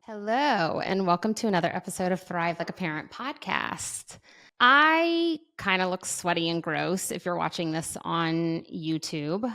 Hello, and welcome to another episode of Thrive Like a Parent podcast. I kind of look sweaty and gross if you're watching this on YouTube,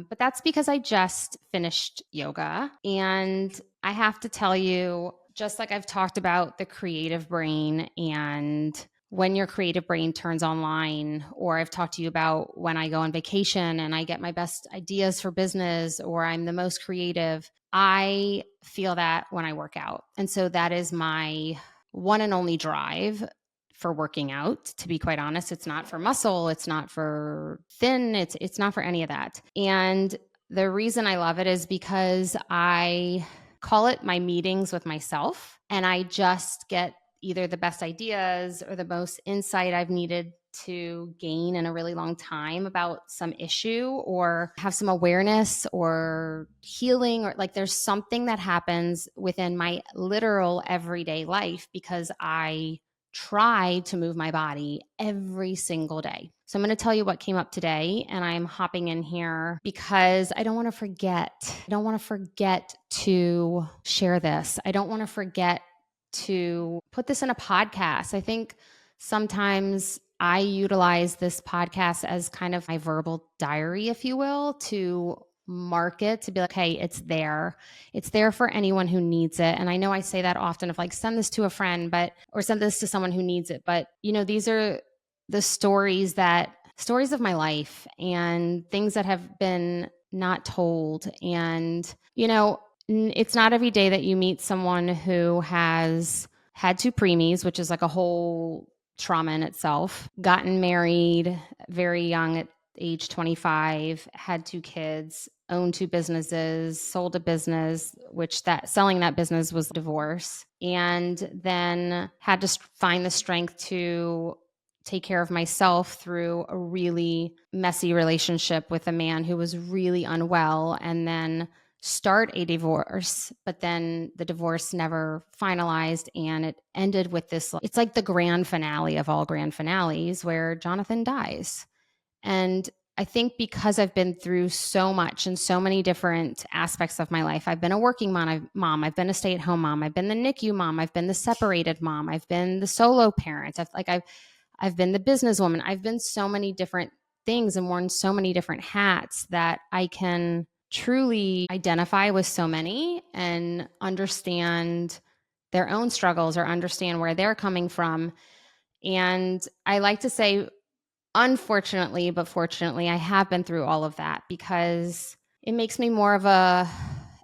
but that's because I just finished yoga. And I have to tell you, just like I've talked about the creative brain and when your creative brain turns online, or I've talked to you about when I go on vacation and I get my best ideas for business or I'm the most creative, I feel that when I work out. And so that is my one and only drive for working out. To be quite honest, it's not for muscle, it's not for thin, it's not for any of that. And the reason I love it is because I call it my meetings with myself, and I just get either the best ideas or the most insight I've needed to gain in a really long time about some issue or have some awareness or healing, or like there's something that happens within my literal everyday life because I try to move my body every single day. So I'm going to tell you what came up today, and I'm hopping in here because I don't want to forget. I don't want to forget to share this. I don't want to forget to put this in a podcast. I think sometimes I utilize this podcast as kind of my verbal diary, if you will, to mark it, to be like, hey, it's there. It's there for anyone who needs it. And I know I say that often of like, send this to a friend, or send this to someone who needs it. But, these are the stories of my life and things that have been not told. And, it's not every day that you meet someone who has had two preemies, which is like a whole trauma in itself, gotten married very young at age 25, had two kids, owned two businesses, sold a business, which selling that business was divorce, and then had to find the strength to take care of myself through a really messy relationship with a man who was really unwell, and then start a divorce, but then the divorce never finalized, and it ended with this, it's like the grand finale of all grand finales where Jonathan dies. And I think because I've been through so much in so many different aspects of my life, I've been a working mom, I've been a stay-at-home mom, I've been the NICU mom, I've been the separated mom, I've been the solo parent, I've been the businesswoman, I've been so many different things and worn so many different hats that I can truly identify with so many and understand their own struggles or understand where they're coming from. And I like to say, unfortunately, but fortunately, I have been through all of that because it makes me more of a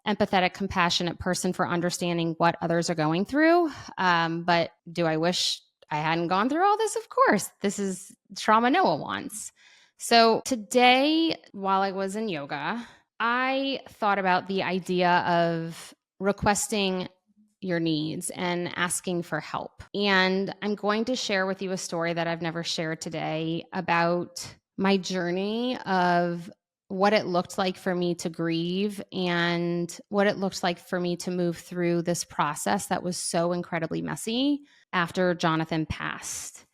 empathetic, compassionate person for understanding what others are going through. But do I wish I hadn't gone through all this? Of course. This is trauma no one wants. So today, while I was in yoga, I thought about the idea of requesting your needs and asking for help. And I'm going to share with you a story that I've never shared today about my journey of what it looked like for me to grieve and what it looked like for me to move through this process that was so incredibly messy after Jonathan passed.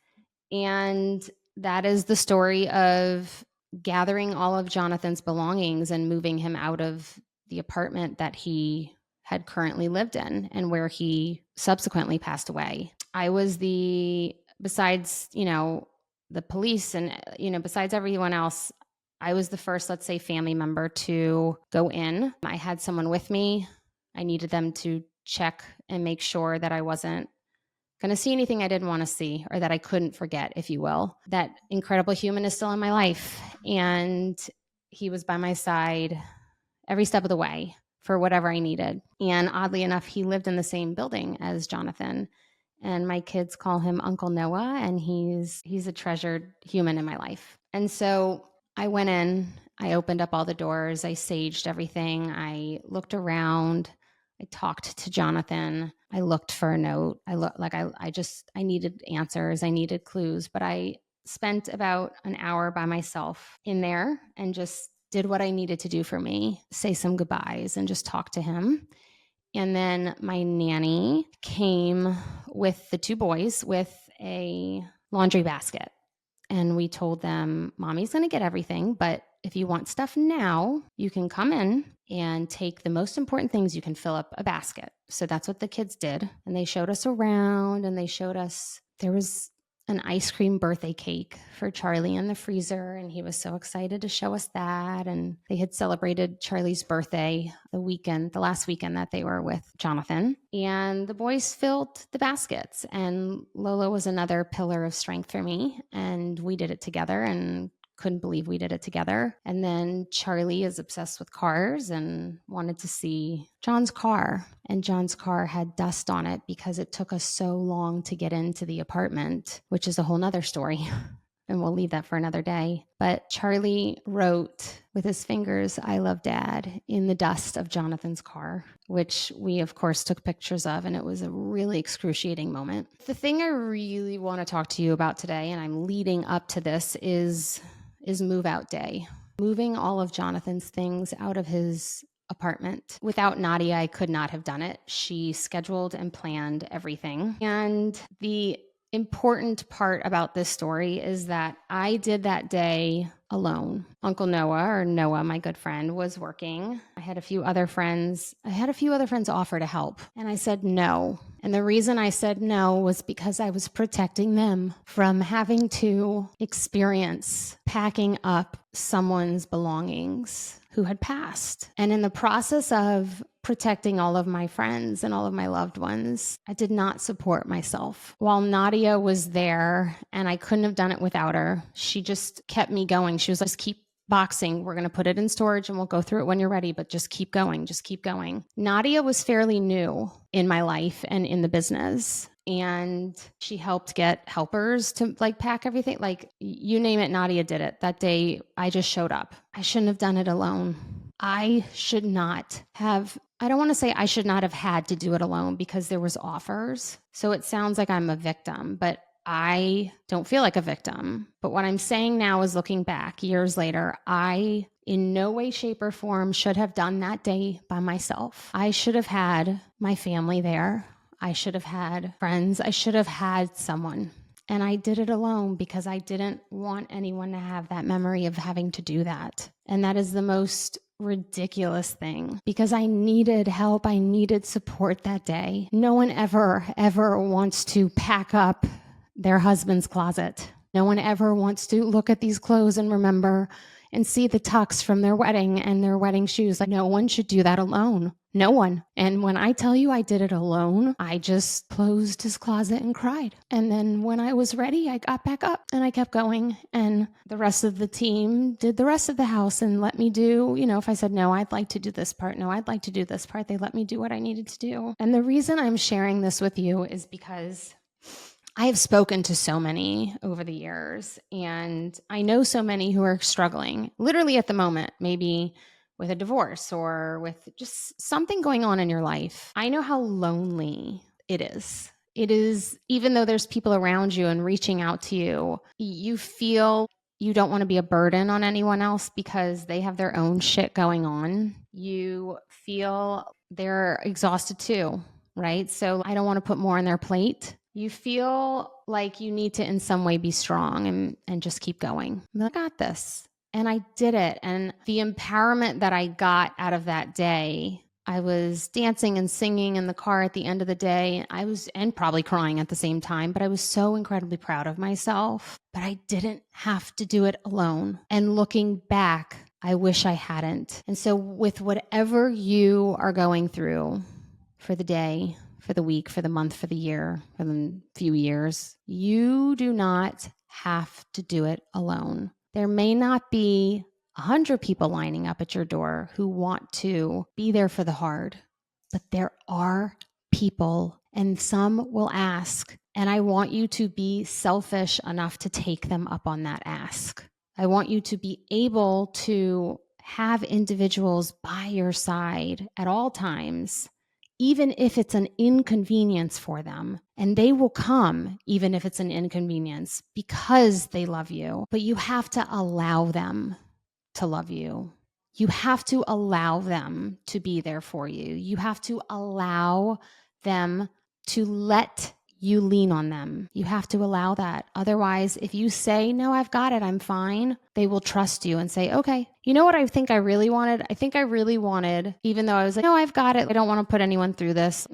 And that is the story of gathering all of Jonathan's belongings and moving him out of the apartment that he had currently lived in and where he subsequently passed away. I was besides, the police and, besides everyone else, I was the first, let's say, family member to go in. I had someone with me. I needed them to check and make sure that I wasn't going to see anything I didn't want to see, or that I couldn't forget, if you will. That incredible human is still in my life. And he was by my side every step of the way for whatever I needed. And oddly enough, he lived in the same building as Jonathan. And my kids call him Uncle Noah, and he's a treasured human in my life. And so I went in, I opened up all the doors, I saged everything, I looked around, I talked to Jonathan. I looked for a note. I needed answers. I needed clues, but I spent about an hour by myself in there and just did what I needed to do for me, say some goodbyes and just talk to him. And then my nanny came with the two boys with a laundry basket. And we told them, Mommy's going to get everything, but if you want stuff now, you can come in and take the most important things. You can fill up a basket. So that's what the kids did. And they showed us around, and they showed us, there was an ice cream birthday cake for Charlie in the freezer, and he was so excited to show us that. And they had celebrated Charlie's birthday the last weekend that they were with Jonathan, and the boys filled the baskets. And Lola was another pillar of strength for me, and we did it together, and couldn't believe we did it together. And then Charlie is obsessed with cars and wanted to see John's car. And John's car had dust on it because it took us so long to get into the apartment, which is a whole nother story. And we'll leave that for another day. But Charlie wrote with his fingers, "I love Dad," in the dust of Jonathan's car, which we, of course, took pictures of. And it was a really excruciating moment. The thing I really want to talk to you about today, and I'm leading up to this, is move out day. Moving all of Jonathan's things out of his apartment. Without Nadia, I could not have done it. She scheduled and planned everything. And the important part about this story is that I did that day alone. Uncle Noah, or Noah, my good friend, was working. I had a few other friends offer to help, and I said no. And the reason I said no was because I was protecting them from having to experience packing up someone's belongings who had passed. And in the process of protecting all of my friends and all of my loved ones, I did not support myself. While Nadia was there, and I couldn't have done it without her, she just kept me going. She was like, "Just keep boxing. We're going to put it in storage and we'll go through it when you're ready, but just keep going, just keep going." Nadia was fairly new in my life and in the business. And she helped get helpers to pack everything. You name it, Nadia did it. That day, I just showed up. I shouldn't have done it alone. I don't want to say I should not have had to do it alone, because there was offers. So it sounds like I'm a victim, but I don't feel like a victim. But what I'm saying now is, looking back years later, I in no way, shape, or form should have done that day by myself. I should have had my family there. I should have had friends. I should have had someone. And I did it alone because I didn't want anyone to have that memory of having to do that. And that is the most ridiculous thing, because I needed help. I needed support that day. No one ever wants to pack up their husband's closet. No one ever wants to look at these clothes and remember and see the tucks from their wedding and their wedding shoes. No one should do that alone. No one. And when I tell you I did it alone, I just closed his closet and cried. And then when I was ready, I got back up and I kept going. And the rest of the team did the rest of the house and let me do, if I said, no, I'd like to do this part. No, I'd like to do this part. They let me do what I needed to do. And the reason I'm sharing this with you is because I have spoken to so many over the years, and I know so many who are struggling literally at the moment, maybe with a divorce or with just something going on in your life. I know how lonely it is. It is, even though there's people around you and reaching out to you, you feel you don't want to be a burden on anyone else because they have their own shit going on. You feel they're exhausted too, right? So I don't want to put more on their plate. You feel like you need to in some way be strong and just keep going. I got this. And I did it. And the empowerment that I got out of that day, I was dancing and singing in the car at the end of the day. And probably crying at the same time, but I was so incredibly proud of myself. But I didn't have to do it alone. And looking back, I wish I hadn't. And so with whatever you are going through for the day, for the week, for the month, for the year, for the few years, you do not have to do it alone. There may not be 100 people lining up at your door who want to be there for the hard, but there are people, and some will ask, and I want you to be selfish enough to take them up on that ask. I want you to be able to have individuals by your side at all times, even if it's an inconvenience for them. And they will come even if it's an inconvenience because they love you. But you have to allow them to love you. You have to allow them to be there for you. You have to allow them to let you lean on them. You have to allow that. Otherwise, if you say, no, I've got it, I'm fine, they will trust you and say, okay. You know what I think I really wanted? I think I really wanted, even though I was like, no, I've got it, I don't want to put anyone through this.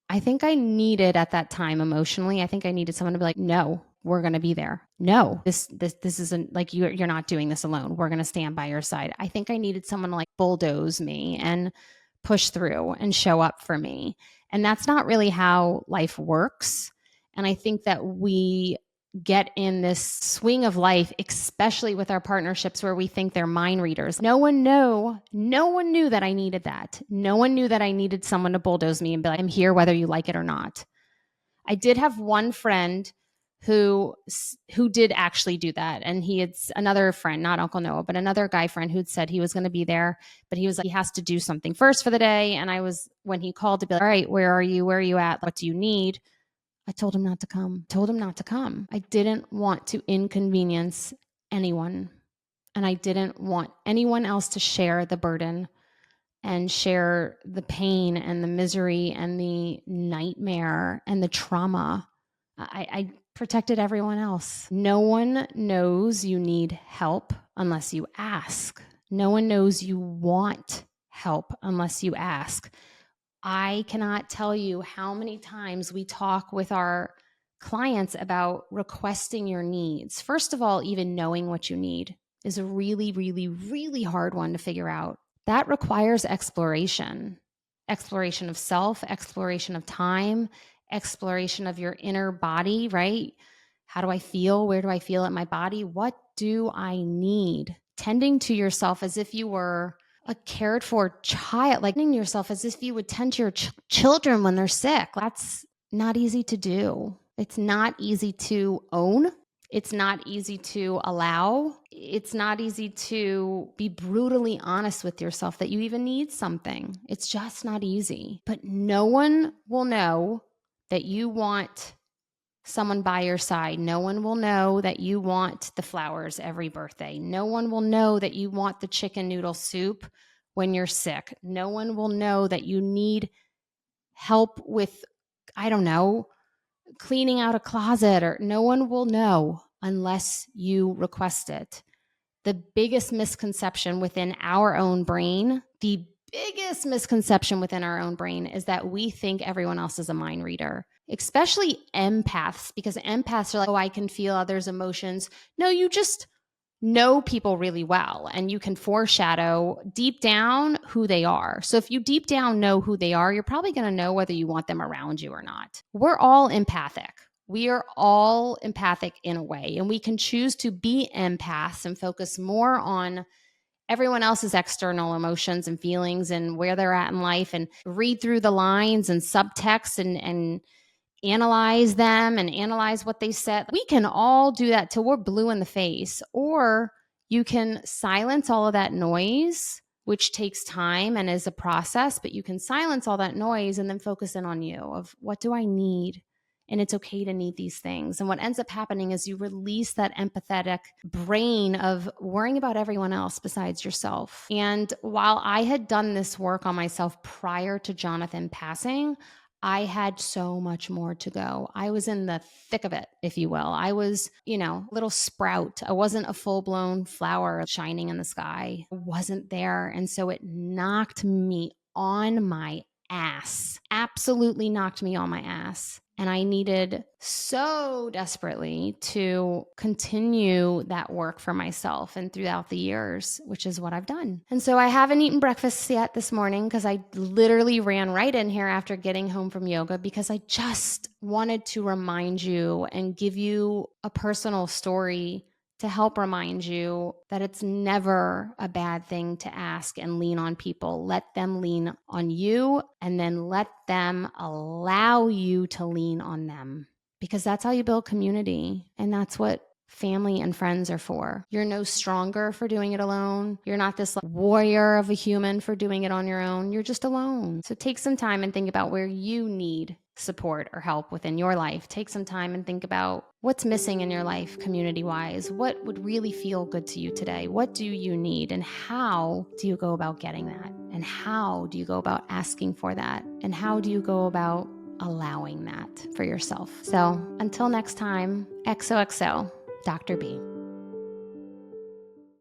I think I needed at that time emotionally, I think I needed someone to be like, no, we're going to be there. No, this isn't like you're not doing this alone. We're going to stand by your side. I think I needed someone to like bulldoze me and push through and show up for me. And that's not really how life works. And I think that we get in this swing of life, especially with our partnerships where we think they're mind readers. No one knew that I needed that. No one knew that I needed someone to bulldoze me and be like, I'm here whether you like it or not. I did have one friend who did actually do that. And he had another friend, not Uncle Noah, but another guy friend who'd said he was going to be there, but he was like, he has to do something first for the day. And when he called to be like, all right, where are you? Where are you at? What do you need? I told him not to come. I didn't want to inconvenience anyone. And I didn't want anyone else to share the burden and share the pain and the misery and the nightmare and the trauma. I protected everyone else. No one knows you need help unless you ask. No one knows you want help unless you ask. I cannot tell you how many times we talk with our clients about requesting your needs. First of all, even knowing what you need is a really, really, really hard one to figure out. That requires exploration of self, exploration of time, exploration of your inner body, right? How do I feel? Where do I feel in my body? What do I need? Tending to yourself as if you were a cared for child, like tending to yourself as if you would tend to your children when they're sick. That's not easy to do. It's not easy to own. It's not easy to allow. It's not easy to be brutally honest with yourself that you even need something. It's just not easy. But no one will know that you want someone by your side. No one will know that you want the flowers every birthday. No one will know that you want the chicken noodle soup when you're sick. No one will know that you need help with, I don't know, cleaning out a closet, or no one will know unless you request it. The biggest misconception within our own brain, is that we think everyone else is a mind reader, especially empaths, because empaths are like, oh, I can feel others' emotions. No, you just know people really well, and you can foreshadow deep down who they are. So if you deep down know who they are, you're probably going to know whether you want them around you or not. We're all empathic. We are all empathic in a way, and we can choose to be empaths and focus more on everyone else's external emotions and feelings and where they're at in life, and read through the lines and subtext and analyze them and analyze what they said. We can all do that till we're blue in the face. Or you can silence all of that noise, which takes time and is a process, but you can silence all that noise and then focus in on you of what do I need? And it's okay to need these things. And what ends up happening is you release that empathetic brain of worrying about everyone else besides yourself. And while I had done this work on myself prior to Jonathan passing, I had so much more to go. I was in the thick of it, if you will. I was, a little sprout. I wasn't a full-blown flower shining in the sky. I wasn't there. And so it knocked me on my ass, absolutely knocked me on my ass. And I needed so desperately to continue that work for myself and throughout the years, which is what I've done. And so I haven't eaten breakfast yet this morning because I literally ran right in here after getting home from yoga, because I just wanted to remind you and give you a personal story to help remind you that it's never a bad thing to ask and lean on people. Let them lean on you, and then let them allow you to lean on them, because that's how you build community. And that's what family and friends are for. You're no stronger for doing it alone. You're not this warrior of a human for doing it on your own. You're just alone. So take some time and think about where you need support or help within your life. Take some time and think about what's missing in your life community-wise. What would really feel good to you today? What do you need? And how do you go about getting that? And how do you go about asking for that? And how do you go about allowing that for yourself. So until next time, XOXO, Dr. B.